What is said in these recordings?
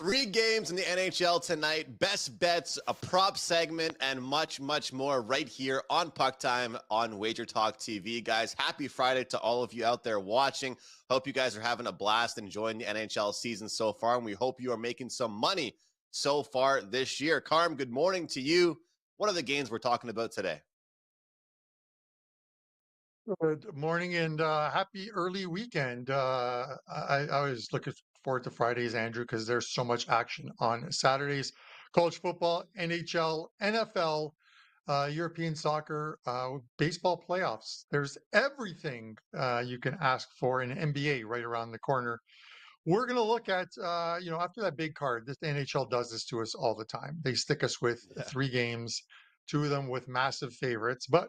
Three games in the NHL tonight, best bets, a prop segment, and much, much more right here on PuckTime on WagerTalk TV. Guys, happy Friday to all of you out there watching. Hope you guys are having a blast enjoying the NHL season so far, and we hope you are making some money so far this year. Carm, good morning to you. What are the games we're talking about today? Good morning and happy early weekend. I was looking forward to Fridays, Andrew, because there's so much action on Saturdays. College football, NHL, NFL, European soccer, baseball playoffs. There's everything you can ask for in NBA right around the corner. We're going to look at, after that big card, this NHL does this to us all the time. They stick us with Yeah. three games, two of them with massive favorites, but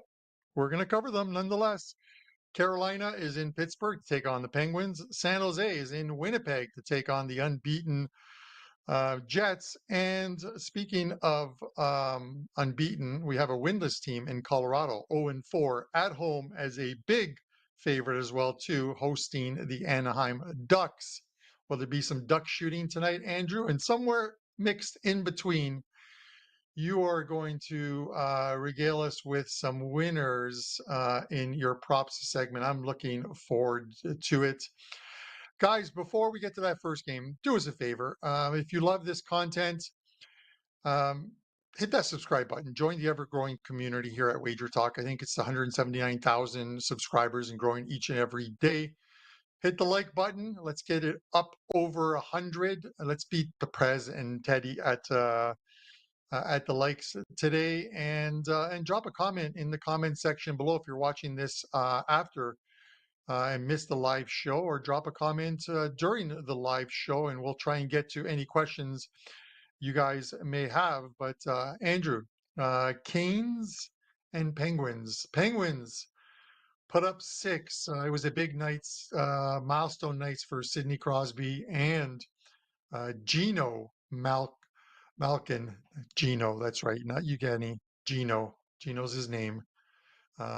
we're going to cover them nonetheless. Carolina is in Pittsburgh to take on the Penguins. San Jose is in Winnipeg to take on the unbeaten Jets. And speaking of unbeaten, we have a winless team in Colorado, 0-4 at home as a big favorite as well, too, hosting the Anaheim Ducks. Will there be some duck shooting tonight, Andrew? And somewhere mixed in between, you are going to regale us with some winners in your props segment. I'm looking forward to it. Guys, before we get to that first game, do us a favor. If you love this content, um, hit that subscribe button. Join the ever-growing community here at WagerTalk. I think it's 179,000 subscribers and growing each and every day. Hit the like button. Let's get it up over 100. Let's beat the Prez and Teddy at the likes today, and drop a comment in the comment section below if you're watching this after and missed the live show, or drop a comment during the live show, and we'll try and get to any questions you guys may have. But Andrew, Canes and Penguins. Penguins put up 6. It was a big nights, milestone nights for Sidney Crosby and Gino Malkin. Gino, that's right, not Evgeny. Gino. Gino's his name.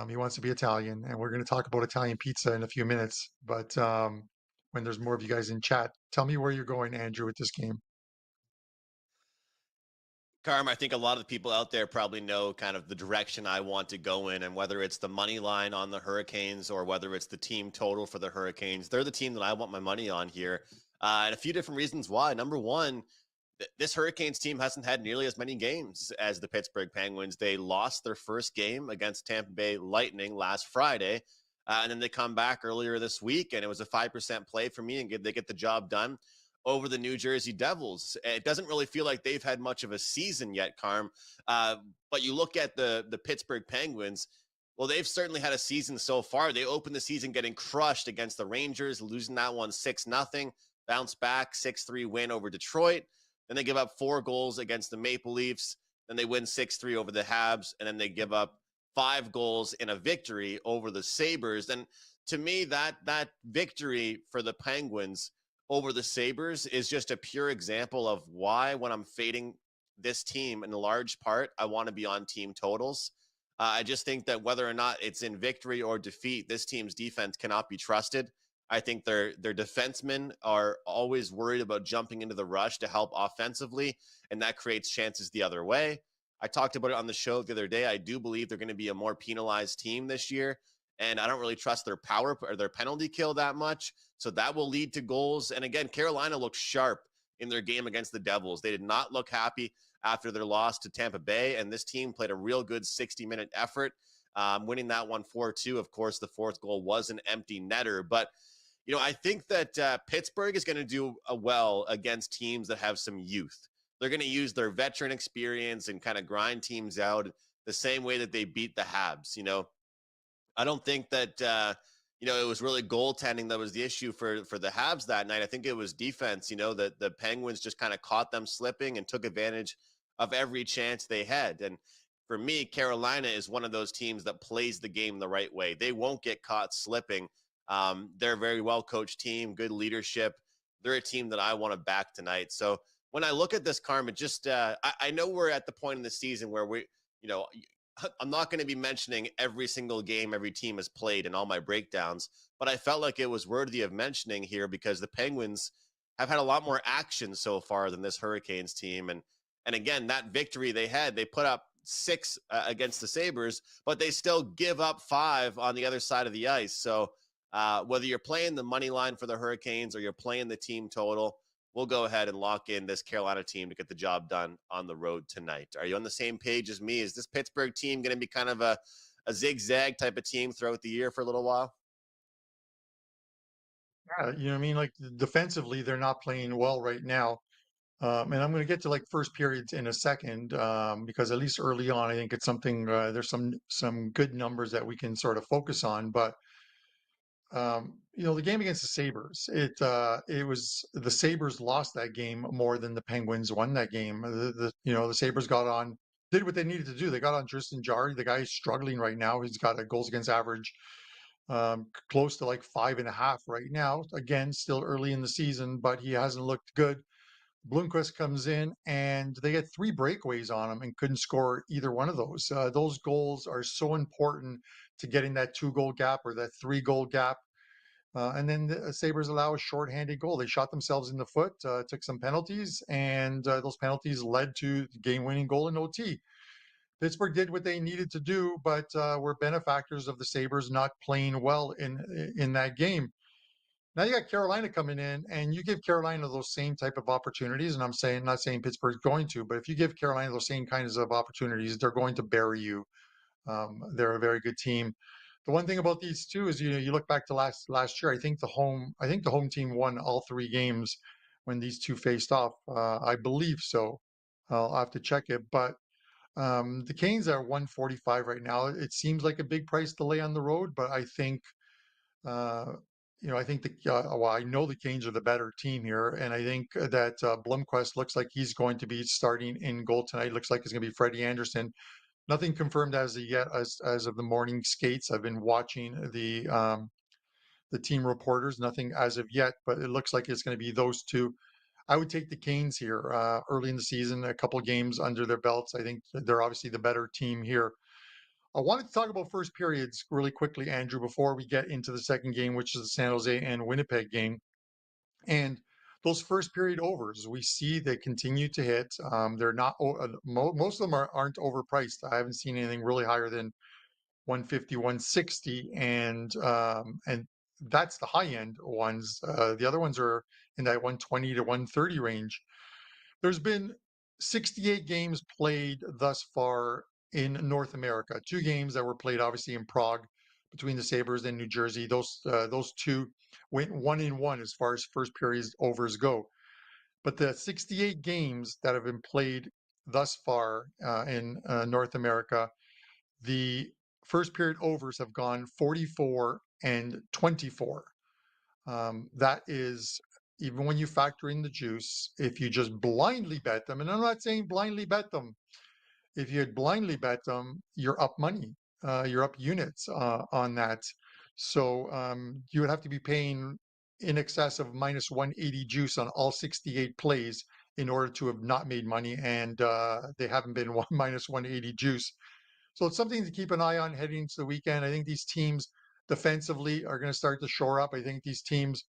He wants to be Italian, and we're going to talk about Italian pizza in a few minutes. But when there's more of you guys in chat, tell me where you're going, Andrew, with this game. Carm, I think a lot of the people out there probably know kind of the direction I want to go in, and whether it's the money line on the Hurricanes or whether it's the team total for the Hurricanes, they're the team that I want my money on here. And a few different reasons why. Number one, this Hurricanes team hasn't had nearly as many games as the Pittsburgh Penguins. They lost their first game against Tampa Bay Lightning last Friday, and then they come back earlier this week, and it was a 5% play for me, and they get the job done over the New Jersey Devils. It doesn't really feel like they've had much of a season yet, Carm, but you look at the Pittsburgh Penguins, well, they've certainly had a season so far. They opened the season getting crushed against the Rangers, losing that one 6-0, bounce back, 6-3 win over Detroit. Then they give up 4 goals against the Maple Leafs. Then they win 6-3 over the Habs. And then they give up 5 goals in a victory over the Sabres. And to me, that victory for the Penguins over the Sabres is just a pure example of why, when I'm fading this team in large part, I want to be on team totals. I just think that whether or not it's in victory or defeat, this team's defense cannot be trusted. I think their defensemen are always worried about jumping into the rush to help offensively, and that creates chances the other way. I talked about it on the show the other day. I do believe they're going to be a more penalized team this year, and I don't really trust their power or their penalty kill that much, so that will lead to goals. And again, Carolina looked sharp in their game against the Devils. They did not look happy after their loss to Tampa Bay, and this team played a real good 60-minute effort, winning that one 4-2. Of course, the fourth goal was an empty netter, but I think that Pittsburgh is going to do well against teams that have some youth. They're going to use their veteran experience and kind of grind teams out the same way that they beat the Habs. I don't think that, it was really goaltending that was the issue for the Habs that night. I think it was defense, that the Penguins just kind of caught them slipping and took advantage of every chance they had. And for me, Carolina is one of those teams that plays the game the right way. They won't get caught slipping. They're a very well-coached team, good leadership. They're a team that I want to back tonight. So when I look at this, Carmen, just I know we're at the point in the season where I'm not going to be mentioning every single game every team has played in all my breakdowns, but I felt like it was worthy of mentioning here because the Penguins have had a lot more action so far than this Hurricanes team. And again, that victory they put up 6 against the Sabres, but they still give up 5 on the other side of the ice. So whether you're playing the money line for the Hurricanes or you're playing the team total, we'll go ahead and lock in this Carolina team to get the job done on the road tonight. Are you on the same page as me? Is this Pittsburgh team going to be kind of a zigzag type of team throughout the year for a little while? Yeah, you know what I mean? Like defensively, they're not playing well right now. And I'm going to get to like first periods in a second, because at least early on, I think it's something. There's some good numbers that we can sort of focus on. But the game against the Sabres, it was the Sabres lost that game more than the Penguins won that game. The Sabres did what they needed to do. They got on Tristan Jarry. The guy is struggling right now. He's got a goals against average close to like 5.5 right now. Again, still early in the season, but he hasn't looked good. Bloomquist comes in and they had 3 breakaways on him and couldn't score either one of those. Those goals are so important to getting that 2-goal gap or that 3-goal gap. And then the Sabres allow a shorthanded goal. They shot themselves in the foot, took some penalties, and those penalties led to the game-winning goal in OT. Pittsburgh did what they needed to do, but were benefactors of the Sabres not playing well in that game. Now you got Carolina coming in, and you give Carolina those same type of opportunities. And not saying Pittsburgh's going to, but if you give Carolina those same kinds of opportunities, they're going to bury you. They're a very good team. The one thing about these two is, you look back to last year. I think the home team won all 3 games when these two faced off. I believe so. I'll have to check it, but the Canes are 145 right now. It seems like a big price to lay on the road, but I think uh, I know the Canes are the better team here, and I think that Blomqvist looks like he's going to be starting in goal tonight. Looks like it's going to be Freddie Anderson. Nothing confirmed as of yet, as of the morning skates. I've been watching the team reporters. Nothing as of yet, but it looks like it's going to be those two. I would take the Canes here early in the season, a couple of games under their belts. I think they're obviously the better team here. I wanted to talk about first periods really quickly, Andrew, before we get into the second game, which is the San Jose and Winnipeg game. And those first period overs, we see they continue to hit. They're not, most of them aren't overpriced. I haven't seen anything really higher than 150, 160. And that's the high end ones. The other ones are in that 120 to 130 range. There's been 68 games played thus far in North America. 2 games that were played obviously in Prague between the Sabres and New Jersey. Those two went 1-1 as far as first period overs go. But the 68 games that have been played thus far in North America, the first period overs have gone 44 and 24. That is, even when you factor in the juice, if you just blindly bet them, and I'm not saying blindly bet them, if you had blindly bet them, you're up money, you're up units on that. So you would have to be paying in excess of minus 180 juice on all 68 plays in order to have not made money, and they haven't been minus 180 juice. So it's something to keep an eye on heading into the weekend. I think these teams defensively are going to start to shore up. I think these teams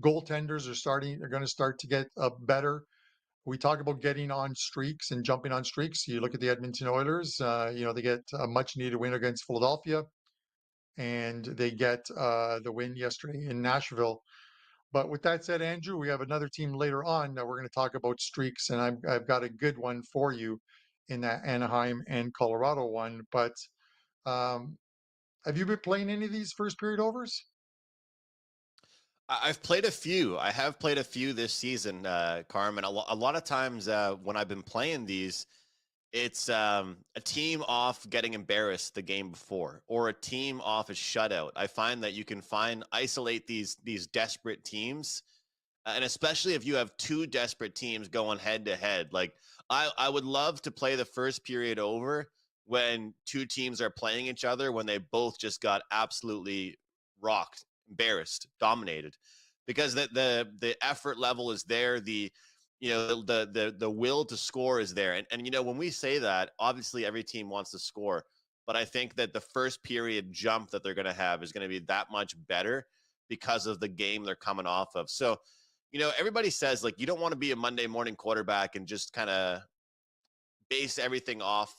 goaltenders are going to start to get better. We talk about getting on streaks and jumping on streaks. You look at the Edmonton Oilers, they get a much needed win against Philadelphia, and they get the win yesterday in Nashville. But with that said, Andrew, we have another team later on that we're going to talk about streaks, and I've got a good one for you in that Anaheim and Colorado one. But um, have you been playing any of these first period overs? I've played a few. I have played a few this season, Carmen. A lot of times when I've been playing these, it's a team off getting embarrassed the game before, or a team off a shutout. I find that you can isolate these desperate teams, and especially if you have 2 desperate teams going head to head. Like I would love to play the first period over when 2 teams are playing each other when they both just got absolutely rocked, embarrassed, dominated, because the effort level is there. The will to score is there. And when we say that, obviously every team wants to score, but I think that the first period jump that they're going to have is going to be that much better because of the game they're coming off of. So everybody says like you don't want to be a Monday morning quarterback and just kind of base everything off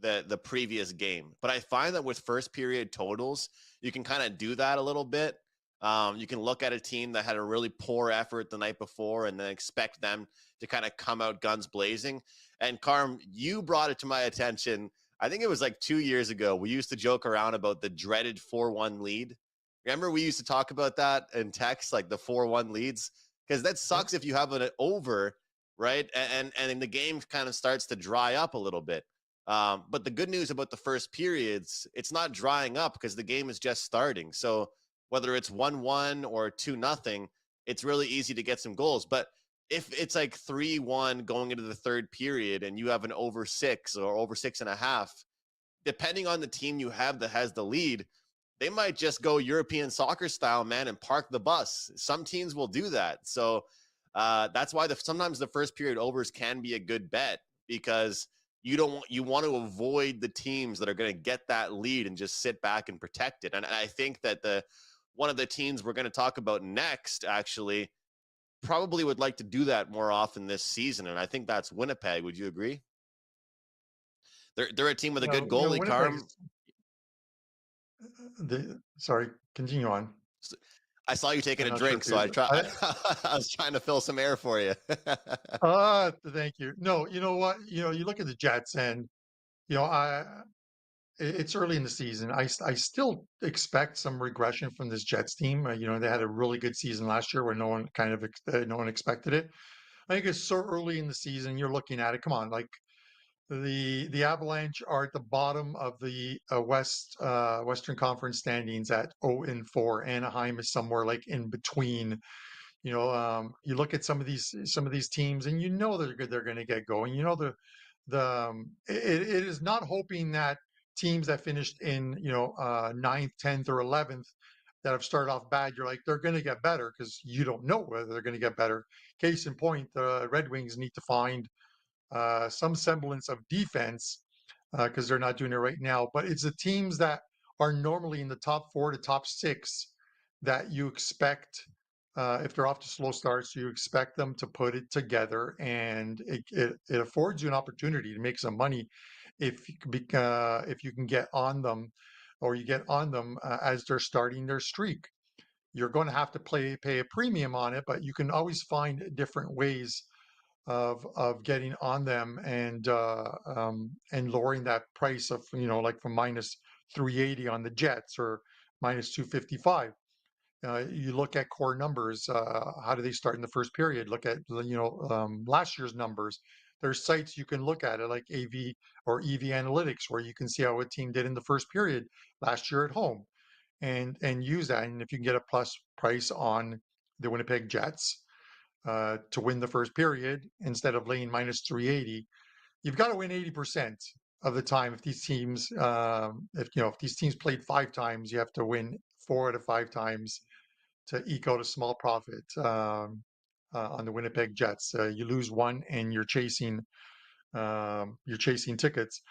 the previous game. But I find that with first period totals, you can kind of do that a little bit. You can look at a team that had a really poor effort the night before and then expect them to kind of come out guns blazing. And Carm, you brought it to my attention. I think it was like 2 years ago. We used to joke around about the dreaded 4-1 lead. Remember, we used to talk about that in text, like the 4-1 leads, because that sucks if you have an over, right? And the game kind of starts to dry up a little bit. But the good news about the first periods, it's not drying up because the game is just starting. So whether it's 1-1 or 2-0, it's really easy to get some goals. But if it's like 3-1 going into the third period and you have an over 6 or over 6.5, depending on the team you have that has the lead, they might just go European soccer style, man, and park the bus. Some teams will do that. So that's why sometimes the first period overs can be a good bet, because you want to avoid the teams that are going to get that lead and just sit back and protect it. And I think that one of the teams we're going to talk about next actually probably would like to do that more often this season. And I think that's Winnipeg. Would you agree? They're a team with a good goalie, Carm. Sorry, continue on. I saw you taking a drink, so I was trying to fill some air for you. Thank you. No, you know what? You look at the Jets, and it's early in the season. I still expect some regression from this Jets team. They had a really good season last year where no one expected it. I think it's so early in the season. You're looking at it. Come on, like the Avalanche are at the bottom of the Western Conference standings at 0-4. Anaheim is somewhere like in between. You look at some of these teams, and they're going to get going. It is not hoping that teams that finished in ninth, 10th, or 11th that have started off bad, you're like they're going to get better, because you don't know whether they're going to get better. Case in point, the Red Wings need to find some semblance of defense, because they're not doing it right now. But it's the teams that are normally in the top 4 to top 6 that you expect, if they're off to slow starts, you expect them to put it together, and it affords you an opportunity to make some money if you can get on them, or you get on them as they're starting their streak. You're going to have to pay a premium on it, but you can always find different ways of getting on them, and lowering that price of like from minus 380 on the Jets or minus 255. You look at core numbers. How do they start in the first period? Look at last year's numbers. There's sites you can look at it, like AV or EV Analytics, where you can see how a team did in the first period last year at home, and use that. And if you can get a plus price on the Winnipeg Jets to win the first period instead of laying minus 380, you've got to win 80% of the time. If these teams, if these teams played 5 times, you have to win 4 out of 5 times to eke out a small profit on the Winnipeg Jets. You lose one, and you're chasing tickets.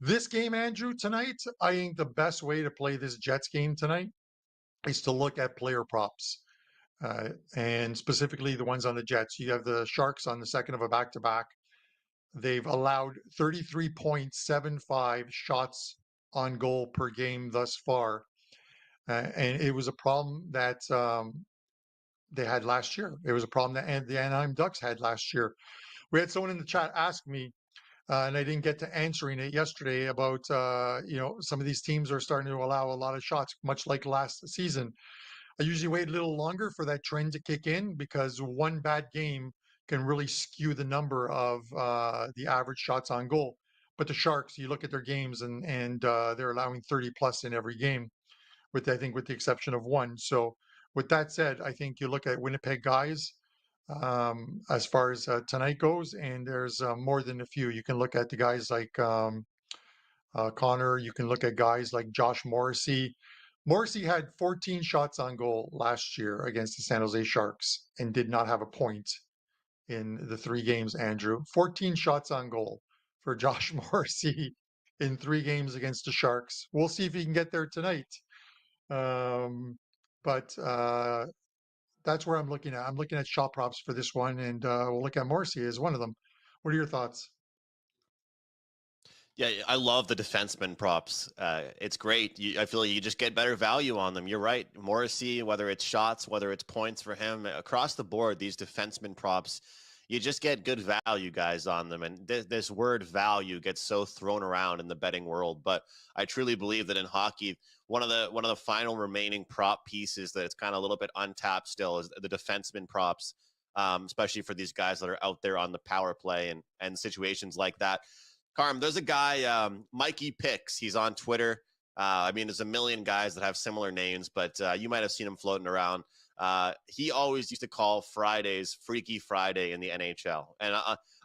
This game, Andrew, tonight, I think the best way to play this Jets game tonight is to look at player props. And specifically the ones on the Jets. You have the Sharks on the second of a back-to-back. They've allowed 33.75 shots on goal per game thus far. And it was a problem that they had last year. It was a problem that the Anaheim Ducks had last year. We had someone in the chat ask me, and I didn't get to answering it yesterday, about, some of these teams are starting to allow a lot of shots, much like last season. I usually wait a little longer for that trend to kick in, because one bad game can really skew the number of the average shots on goal. But the Sharks, you look at their games, and they're allowing 30 plus in every game, with the exception of one. So with that said, I think you look at Winnipeg guys as far as tonight goes, and there's more than a few. You can look at the guys like Connor. You can look at guys like Josh Morrissey. Morrissey had 14 shots on goal last year against the San Jose Sharks and did not have a point in the 3 games, Andrew. 14 shots on goal for Josh Morrissey in 3 games against the Sharks. We'll see if he can get there tonight. But That's where I'm looking at. I'm looking at shot props for this one, and we'll look at Morrissey as one of them. What are your thoughts? Yeah, I love the defenseman props. It's great. I feel like you just get better value on them. You're right. Morrissey, whether it's shots, whether it's points for him, across the board, these defenseman props, you just get good value, guys, on them. And this word value gets so thrown around in the betting world, but I truly believe that in hockey, one of the final remaining prop pieces that it's kind of a little bit untapped still is the defenseman props. Especially for these guys that are out there on the power play and situations like that. Carm, there's a guy, Mikey Picks. He's on Twitter. I mean, there's a million guys that have similar names, but you might have seen him floating around. He always used to call Fridays Freaky Friday in the NHL. And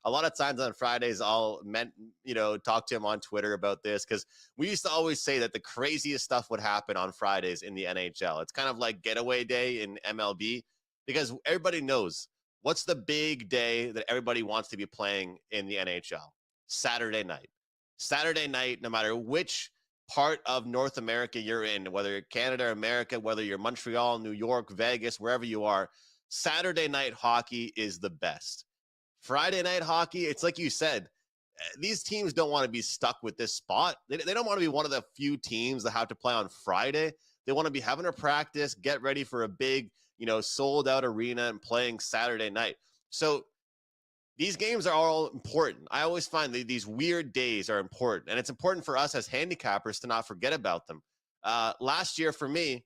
a lot of times on Fridays, talk to him on Twitter about this because we used to always say that the craziest stuff would happen on Fridays in the NHL. It's kind of like getaway day in MLB because everybody knows what's the big day that everybody wants to be playing in the NHL. Saturday night. Saturday night, no matter which part of North America you're in, whether you're Canada, America, whether you're Montreal, New York, Vegas, wherever you are, Saturday night hockey is the best. Friday night hockey, it's like you said, these teams don't want to be stuck with this spot. They don't want to be one of the few teams that have to play on Friday. They want to be having a practice, get ready for a big, sold out arena and playing Saturday night. So these games are all important. I always find that these weird days are important, and it's important for us as handicappers to not forget about them. Last year for me,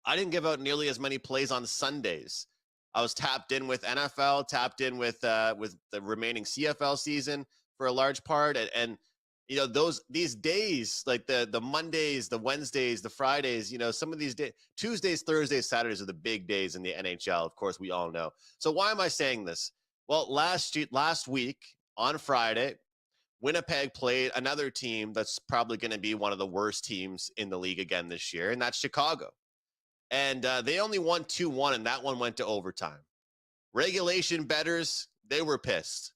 I didn't give out nearly as many plays on Sundays. I was tapped in with NFL, tapped in with the remaining CFL season for a large part, and these days like the Mondays, the Wednesdays, the Fridays, some of these days, Tuesdays, Thursdays, Saturdays are the big days in the NHL. Of course, we all know. So why am I saying this? Well, last week on Friday, Winnipeg played another team that's probably going to be one of the worst teams in the league again this year, and that's Chicago. And they only won 2-1, and that one went to overtime. Regulation bettors, they were pissed.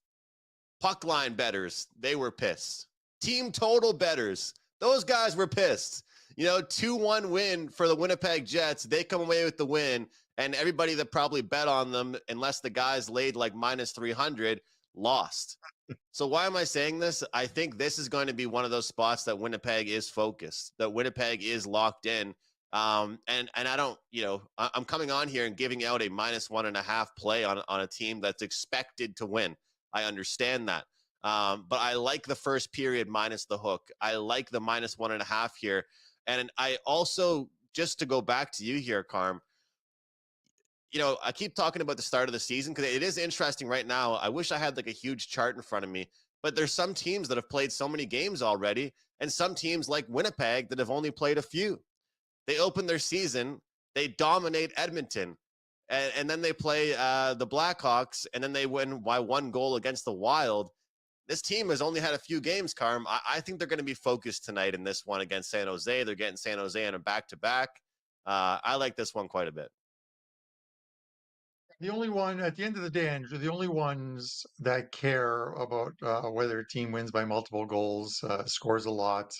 Puck line bettors, they were pissed. Team total bettors, those guys were pissed. 2-1 win for the Winnipeg Jets. They come away with the win, and everybody that probably bet on them, unless the guys laid like minus 300, lost. So why am I saying this? I think this is going to be one of those spots that Winnipeg is focused, that Winnipeg is locked in. And I don't, I'm coming on here and giving out a -1.5 play on a team that's expected to win. I understand that. But I like the first period minus the hook. I like the -1.5 here. And I also, just to go back to you here, Carm, I keep talking about the start of the season because it is interesting right now. I wish I had like a huge chart in front of me, but there's some teams that have played so many games already, and some teams like Winnipeg that have only played a few. They open their season, they dominate Edmonton, and then they play the Blackhawks, and then they win by 1 goal against the Wild. This team has only had a few games, Carm. I think they're going to be focused tonight in this one against San Jose. They're getting San Jose in a back-to-back. I like this one quite a bit. The only one at the end of the day, Andrew, the only ones that care about whether a team wins by multiple goals, scores a lot,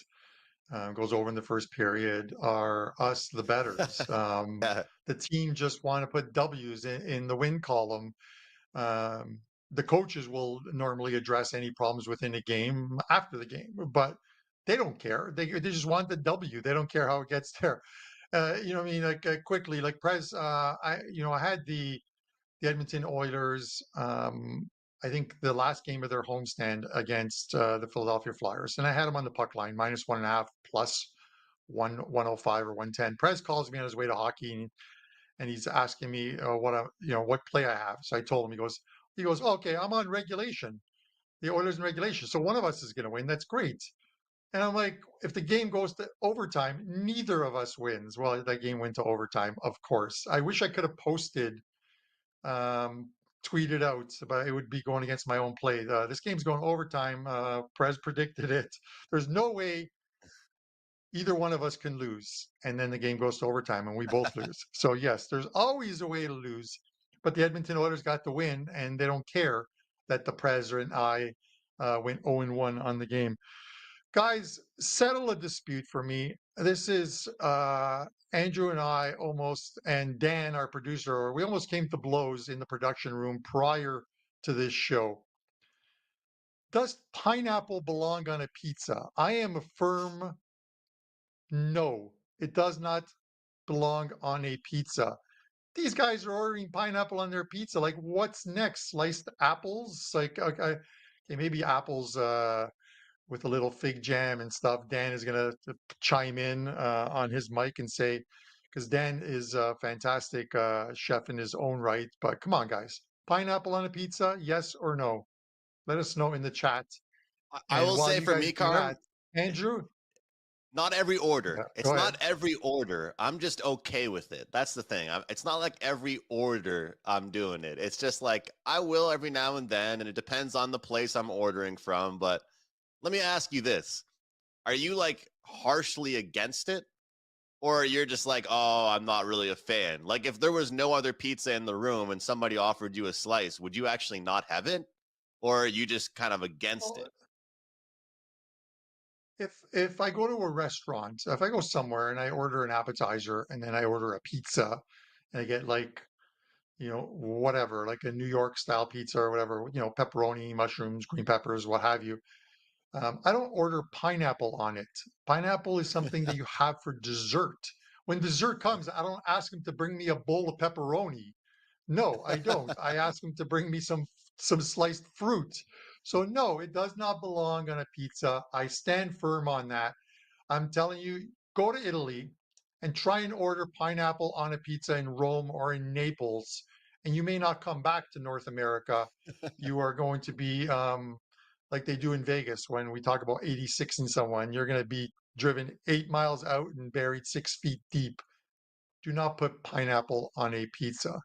goes over in the first period are us, the betters. Yeah. The team just want to put W's in the win column. The coaches will normally address any problems within a game after the game, but they don't care. They just want the W. They don't care how it gets there. What I mean? Like quickly, like Prez, I had the Edmonton Oilers. I think the last game of their homestand against the Philadelphia Flyers, and I had them on the puck line -1.5 plus 105 or 110. Prez calls me on his way to hockey, and he's asking me what play I have. So I told him. He goes, okay, I'm on regulation. The Oilers in regulation, so one of us is going to win. That's great. And I'm like, if the game goes to overtime, neither of us wins. Well, that game went to overtime, of course. I wish I could have posted tweeted out, but it would be going against my own play. This game's going overtime. Prez predicted it. There's no way either one of us can lose, and then the game goes to overtime and we both lose. So yes, there's always a way to lose, but the Edmonton Oilers got the win, and they don't care that the Prez and I went 0-1 on the game. Guys, settle a dispute for me. This is Andrew and I almost, and Dan, our producer, we almost came to blows in the production room prior to this show. Does pineapple belong on a pizza? I am a firm no. It does not belong on a pizza. These guys are ordering pineapple on their pizza. Like, what's next? Sliced apples? Like, okay, okay, maybe apples with a little fig jam and stuff. Dan is going to chime in on his mic and say, because Dan is a fantastic chef in his own right. But come on, guys. Pineapple on a pizza, yes or no? Let us know in the chat. I And will while say you for guys me, do that, Carm, Andrew, not every yeah, order. It's go not ahead. every order. I'm just okay with it. That's the thing. It's not like every order I'm doing it. It's just like I will every now and then, and it depends on the place I'm ordering from. But let me ask you this. Are you like harshly against it? Or you're just like, oh, I'm not really a fan. Like if there was no other pizza in the room and somebody offered you a slice, would you actually not have it? Or are you just kind of against Well, it? if I go to a restaurant, if I go somewhere and I order an appetizer and then I order a pizza and I get like, whatever, like a New York style pizza or whatever, pepperoni, mushrooms, green peppers, what have you. I don't order pineapple on it. Pineapple is something that you have for dessert. When dessert comes, I don't ask him to bring me a bowl of pepperoni. No, I don't. I ask him to bring me some sliced fruit. So no, it does not belong on a pizza. I stand firm on that. I'm telling you, go to Italy and try and order pineapple on a pizza in Rome or in Naples, and you may not come back to North America. You are going to be like they do in Vegas when we talk about 86 and someone. You're going to be driven 8 miles out and buried 6 feet deep. Do not put pineapple on a pizza.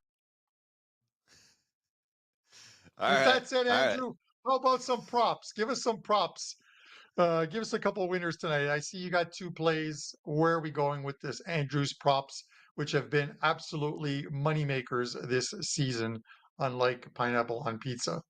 All With right. that said, All right. Andrew, how about some props? Give us some props. Give us a couple of winners tonight. I see you got two plays. Where are we going with this Andrews props, which have been absolutely money makers this season, unlike pineapple on pizza?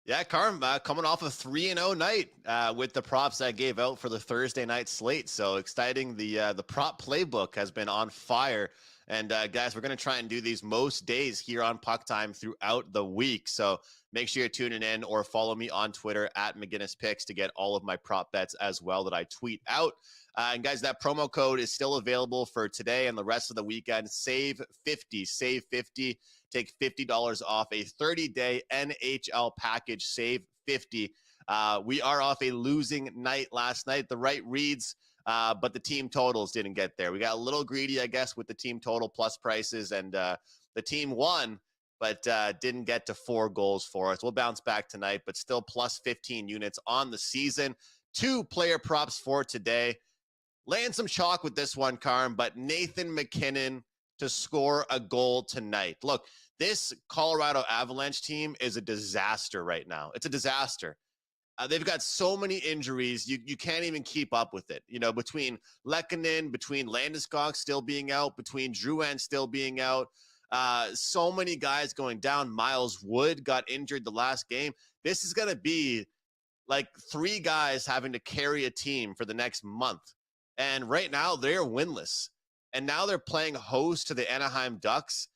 Yeah, Carm, coming off a 3-0 night with the props I gave out for the Thursday night slate. So exciting. The prop playbook has been on fire. And guys, we're going to try and do these most days here on Puck Time throughout the week. So make sure you're tuning in or follow me on Twitter at McGinnis Picks to get all of my prop bets as well that I tweet out. And guys, that promo code is still available for today and the rest of the weekend. Save 50, save 50. Take $50 off a 30-day NHL package. Save 50. We are off a losing night last night. The right reads, but the team totals didn't get there. We got a little greedy, I guess, with the team total plus prices, and the team won, but didn't get to 4 goals for us. We'll bounce back tonight, but still plus 15 units on the season. 2 player props for today. Laying some chalk with this one, Carm, but Nathan MacKinnon to score a goal tonight. Look, this Colorado Avalanche team is a disaster right now. It's a disaster. They've got so many injuries, you can't even keep up with it. You know, between Lehkonen, between Landeskog still being out, between Drouin still being out, so many guys going down. Miles Wood got injured the last game. This is going to be like 3 guys having to carry a team for the next month. And right now they're winless. And now they're playing host to the Anaheim Ducks.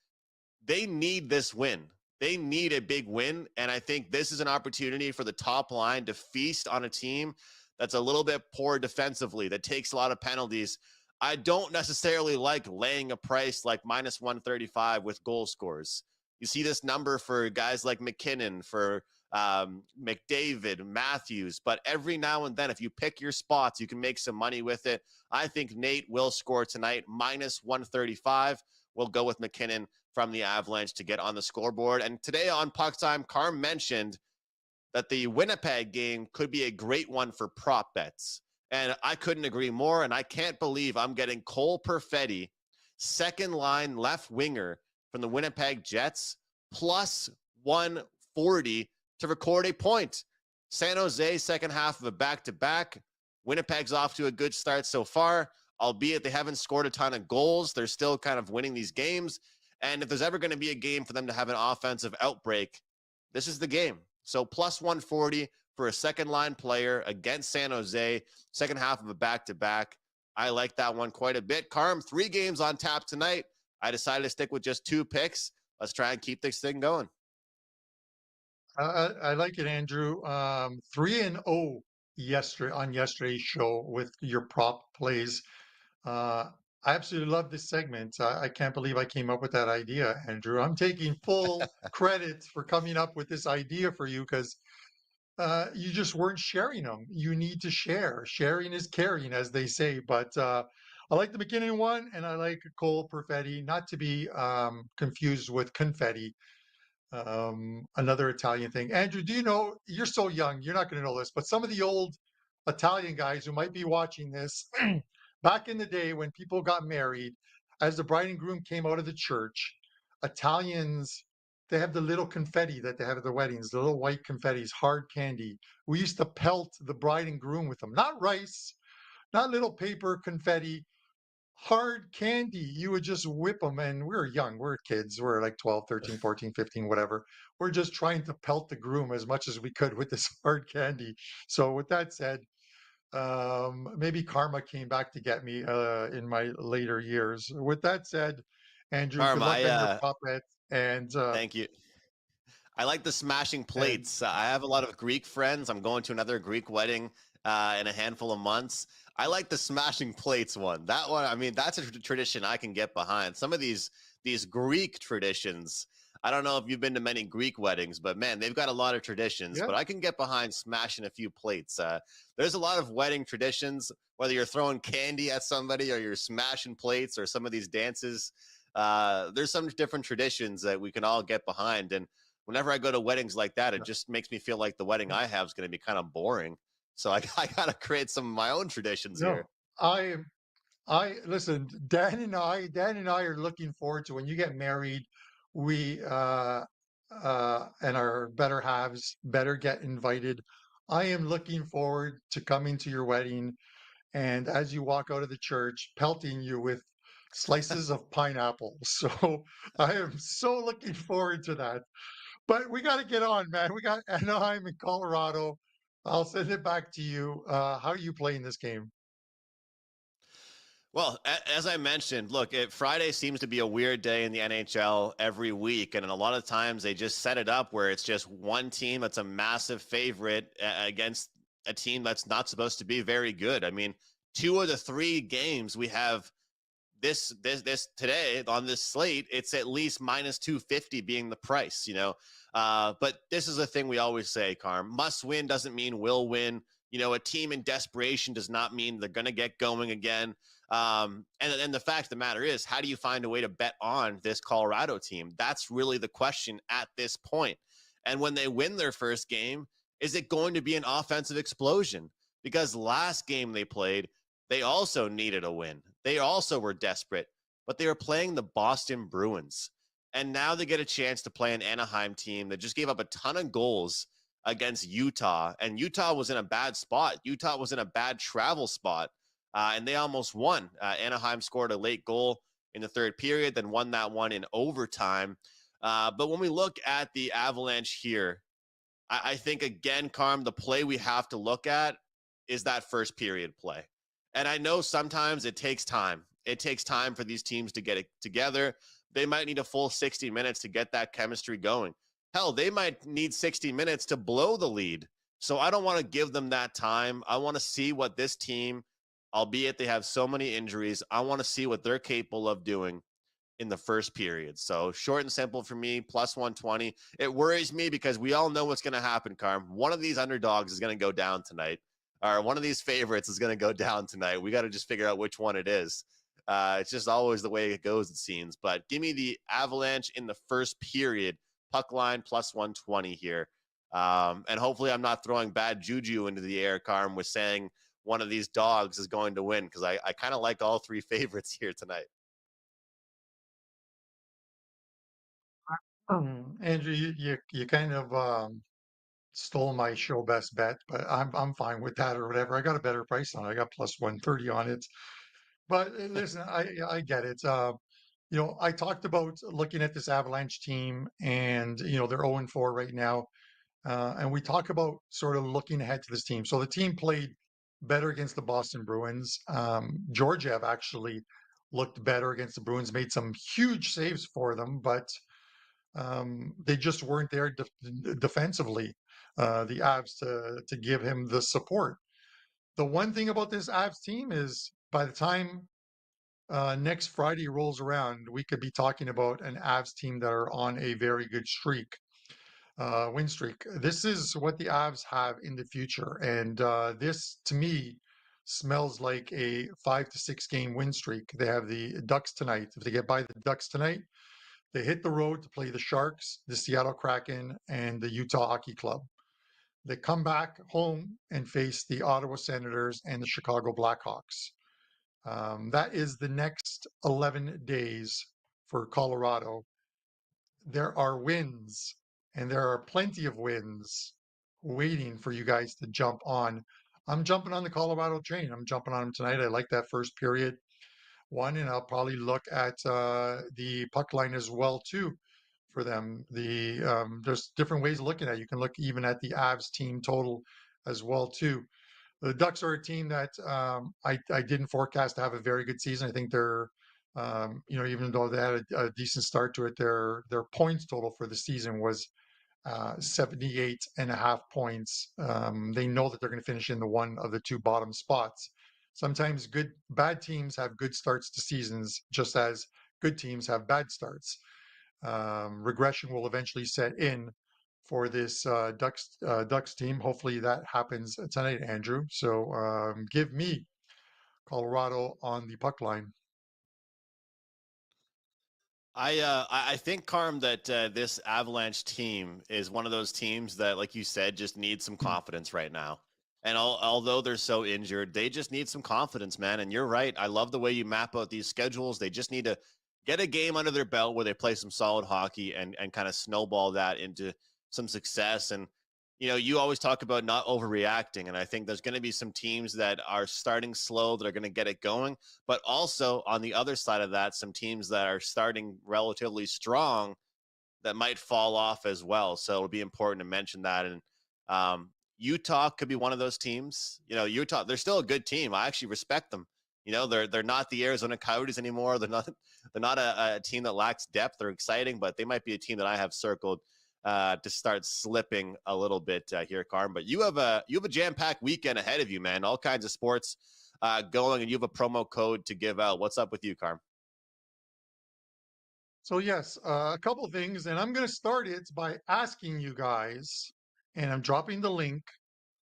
They need this win. They need a big win. And I think this is an opportunity for the top line to feast on a team that's a little bit poor defensively, that takes a lot of penalties. I don't necessarily like laying a price like minus 135 with goal scores. You see this number for guys like MacKinnon, for McDavid, Matthews, but every now and then, if you pick your spots, you can make some money with it. I think Nate will score tonight, minus 135. We'll go with MacKinnon from the Avalanche to get on the scoreboard. And today on Puck Time, Carm mentioned that the Winnipeg game could be a great one for prop bets. And I couldn't agree more. And I can't believe I'm getting Cole Perfetti, second line left winger from the Winnipeg Jets, plus 140 to record a point. San Jose, second half of a back-to-back. Winnipeg's off to a good start so far, albeit they haven't scored a ton of goals. They're still kind of winning these games. And if there's ever going to be a game for them to have an offensive outbreak, this is the game. So plus 140 for a second line player against San Jose, second half of a back-to-back. I like that one quite a bit. Carm, 3 games on tap tonight. I decided to stick with just 2 picks. Let's try and keep this thing going. I like it, Andrew. 3-0 yesterday on yesterday's show with your prop plays. I absolutely love this segment. I can't believe I came up with that idea, Andrew. I'm taking full credit for coming up with this idea for you because you just weren't sharing them. You need to share. Sharing is caring, as they say. But I like the McKinnon one, and I like Cole Perfetti, not to be confused with confetti, another Italian thing. Andrew, do you know, you're so young, you're not going to know this, but some of the old Italian guys who might be watching this, back in the day when people got married, as the bride and groom came out of the church, Italians, they have the little confetti that they have at their weddings, the little white confettis, hard candy. We used to pelt the bride and groom with them, not rice, not little paper confetti, hard candy. You would just whip them. And we were young. We were kids. We are like 12, 13, 14, 15, whatever. We're just trying to pelt the groom as much as we could with this hard candy. So with that said, maybe karma came back to get me in my later years. With that said, Andrew, Carm, good luck on your prop bet. And thank you. I like the smashing and plates. I have a lot of Greek friends. I'm going to another Greek wedding in a handful of months. I like the smashing plates one. That one, I mean, that's a tradition I can get behind. Some of these Greek traditions. I don't know if you've been to many Greek weddings, but man, they've got a lot of traditions. yeah, But I can get behind smashing a few plates. There's a lot of wedding traditions, whether you're throwing candy at somebody or you're smashing plates or some of these dances. There's some different traditions that we can all get behind. And whenever I go to weddings like that, it just makes me feel like the wedding I have is going to be kind of boring. So I got to create some of my own traditions no, here. I I listen, Dan and I are looking forward to when you get married. We and our better halves better get invited. I am looking forward to coming to your wedding and as you walk out of the church, pelting you with slices of pineapple. So I am so looking forward to that. But we got to get on, man. We got Anaheim in Colorado. I'll send it back to you. How are you playing this game? Well, as I mentioned, look, Friday seems to be a weird day in the NHL every week. And a lot of times they just set it up where it's just one team that's a massive favorite against a team that's not supposed to be very good. I mean, 2 of the 3 games we have this today on this slate, it's at least minus 250 being the price, you know. But this is a thing we always say, Carm. Must win doesn't mean will win. You know, a team in desperation does not mean they're going to get going again. And the fact of the matter is, how do you find a way to bet on this Colorado team? That's really the question at this point. And when they win their first game, is it going to be an offensive explosion? Because last game they played, they also needed a win. They also were desperate, but they were playing the Boston Bruins. And now they get a chance to play an Anaheim team that just gave up a ton of goals against Utah. And Utah was in a bad spot. Utah was in a bad travel spot. And they almost won. Anaheim scored a late goal in the third period, then won that one in overtime. But when we look at the Avalanche here, I think, again, Carm, the play we have to look at is that first period play. And I know sometimes it takes time. It takes time for these teams to get it together. They might need a full 60 minutes to get that chemistry going. Hell, they might need 60 minutes to blow the lead. So I don't want to give them that time. I want to see what this team, albeit they have so many injuries, I want to see what they're capable of doing in the first period. So short and simple for me, plus 120. It worries me because we all know what's going to happen, Carm. One of these underdogs is going to go down tonight, or one of these favorites is going to go down tonight. We got to just figure out which one it is. It's just always the way it goes, it seems. But give me the Avalanche in the first period, puck line plus 120 here. And hopefully I'm not throwing bad juju into the air, Carm, with saying one of these dogs is going to win, because I kind of like all 3 favorites here tonight. Andrew, you kind of stole my show best bet, but I'm fine with that or whatever. I got a better price on it. I got plus 130 on it. But listen, I get it. I talked about looking at this Avalanche team, and they're 0-4 right now. And we talk about sort of looking ahead to this team. So the team played better against the Boston Bruins. Georgiev actually looked better against the Bruins, made some huge saves for them, but they just weren't there defensively. The Avs to give him the support. The one thing about this Avs team is by the time next Friday rolls around, we could be talking about an Avs team that are on a very good win streak. This is what the Avs have in the future, and this to me smells like a 5 to 6 game win streak. They have the Ducks tonight. If they get by the Ducks tonight, they hit the road to play the Sharks, the Seattle Kraken, and the Utah Hockey Club. They come back home and face the Ottawa Senators and the Chicago Blackhawks. That is the next 11 days for Colorado. There are wins, and there are plenty of wins waiting for you guys to jump on. I'm jumping on the Colorado train. I'm jumping on them tonight. I like that first period one, and I'll probably look at the puck line as well too for them. There's different ways of looking at it. You can look even at the Avs team total as well too. The Ducks are a team that I didn't forecast to have a very good season. I think they're even though they had a decent start to it, their points total for the season was 78.5 points. They know that they're going to finish in the one of the two bottom spots. Sometimes bad teams have good starts to seasons, just as good teams have bad starts. Regression will eventually set in for this Ducks team. Hopefully that happens tonight, Andrew. So give me Colorado on the puck line. I think, Carm, that this Avalanche team is one of those teams that, like you said, just needs some confidence right now. And although they're so injured, they just need some confidence, man. And you're right. I love the way you map out these schedules. They just need to get a game under their belt where they play some solid hockey and kind of snowball that into some success. And, you always talk about not overreacting. And I think there's going to be some teams that are starting slow that are going to get it going. But also on the other side of that, some teams that are starting relatively strong that might fall off as well. So it'll be important to mention that. And Utah could be one of those teams. Utah, they're still a good team. I actually respect them. They're not the Arizona Coyotes anymore. They're not a team that lacks depth. They're exciting, but they might be a team that I have circled to start slipping a little bit here, Carm. But you have a jam-packed weekend ahead of you, man. All kinds of sports going, and you have a promo code to give out. What's up with you, Carm? So yes, a couple of things, and I'm going to start it by asking you guys, and I'm dropping the link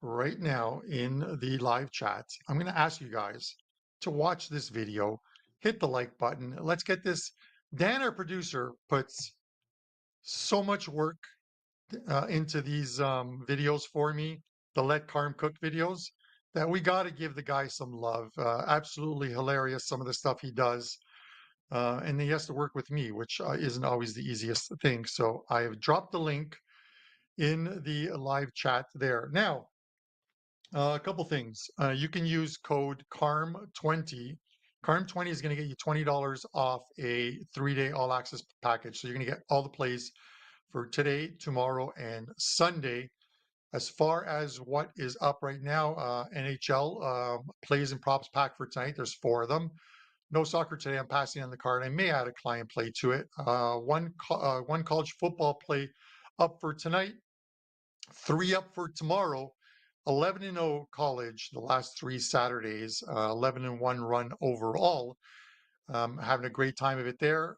right now in the live chat. I'm going to ask you guys to watch this video, hit the like button. Let's get this. Dan, our producer, puts so much work into these videos for me, the Let Carm Cook videos, that we got to give the guy some love. Absolutely hilarious, some of the stuff he does. And he has to work with me, which isn't always the easiest thing. So I have dropped the link in the live chat there. Now, a couple things. You can use code CARM20. CARM20 is going to get you $20 off a 3-day all access package. So you're going to get all the plays for today, tomorrow, and Sunday. As far as what is up right now, NHL plays and props pack for tonight. There's 4 of them. No soccer today. I'm passing on the card. I may add a client play to it. One college football play up for tonight. 3 up for tomorrow. 11-0 college the last 3 Saturdays. 11-1 run overall. Having a great time of it there.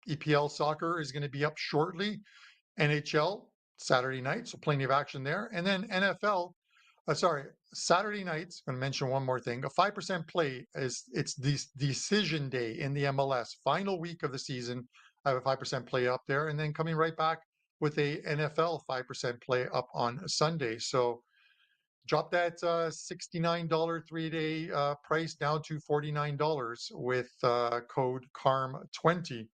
EPL soccer is going to be up shortly. NHL Saturday night, so plenty of action there. And then NFL, Saturday nights. I'm going to mention one more thing. A 5% play it's the decision day in the MLS. Final week of the season, I have a 5% play up there, and then coming right back with a NFL 5% play up on Sunday. So drop that $69 3-day price down to $49 with code CARM20.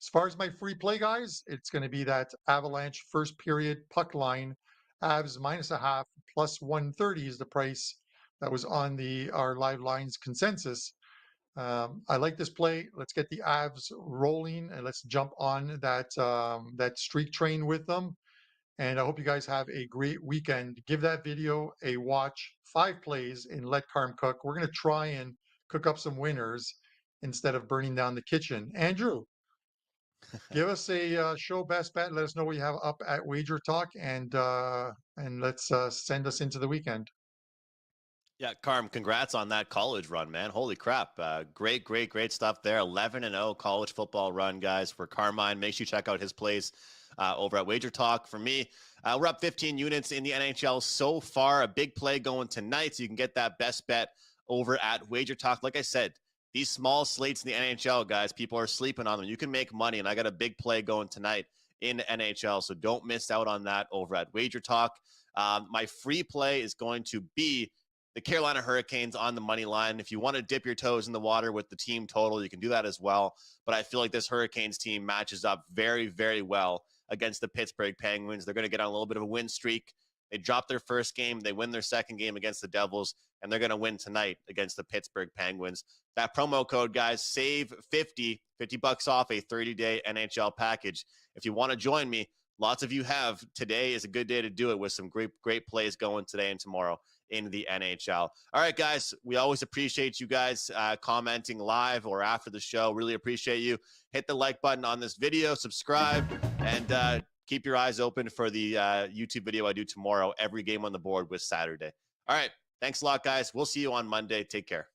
As far as my free play, guys, it's going to be that Avalanche first period puck line. Avs -0.5 plus 130 is the price that was on our live lines consensus. I like this play. Let's get the Avs rolling and let's jump on that streak train with them. And I hope you guys have a great weekend. Give that video a watch, 5 plays, and let Carm cook. We're going to try and cook up some winners instead of burning down the kitchen. Andrew, give us a show best bet. Let us know what you have up at WagerTalk, and let's send us into the weekend. Yeah, Carm, congrats on that college run, man. Holy crap. Great stuff there. 11-0 college football run, guys, for Carmine. Make sure you check out his plays over at WagerTalk. For me, we're up 15 units in the NHL so far. A big play going tonight, so you can get that best bet over at WagerTalk. Like I said, these small slates in the NHL, guys, people are sleeping on them. You can make money, and I got a big play going tonight in the NHL, so don't miss out on that over at WagerTalk. My free play is going to be the Carolina Hurricanes on the money line. If you want to dip your toes in the water with the team total, you can do that as well. But I feel like this Hurricanes team matches up very well against the Pittsburgh Penguins. They're going to get on a little bit of a win streak. They dropped their first game. They win their second game against the Devils, and they're going to win tonight against the Pittsburgh Penguins. That promo code, guys, save $50 off a 30-day NHL package. If you want to join me, lots of you have. Today is a good day to do it with some great plays going today and tomorrow in the NHL. All right, guys, we always appreciate you guys commenting live or after the show. Really appreciate you. Hit the like button on this video, subscribe, and keep your eyes open for the YouTube video I do tomorrow, every game on the board with Saturday. All right, thanks a lot, guys. We'll see you on Monday. Take care.